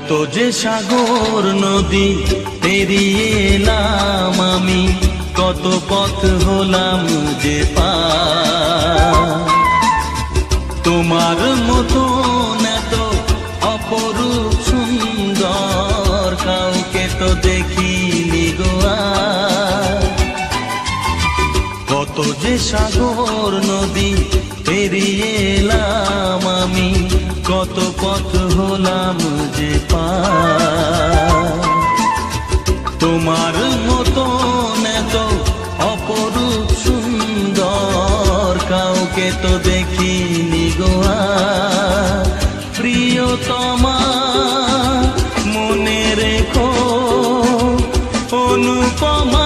কত যে সাগর নদী পেরিয়ে এলাম আমি, কত পথ হলাম যে পার। তোমার মতো এত অপরূপ সুন্দর কাউকে তো দেখিনি গো আর। কত যে সাগর নদী পেরিয়ে এলাম আমি, কত পথ হলাম যে পার। তোমার মতো এত অপরূপ সুন্দর কাউকে তো দেখিনি গো আর। প্রিয়তমা মনে রেখো অনুপমা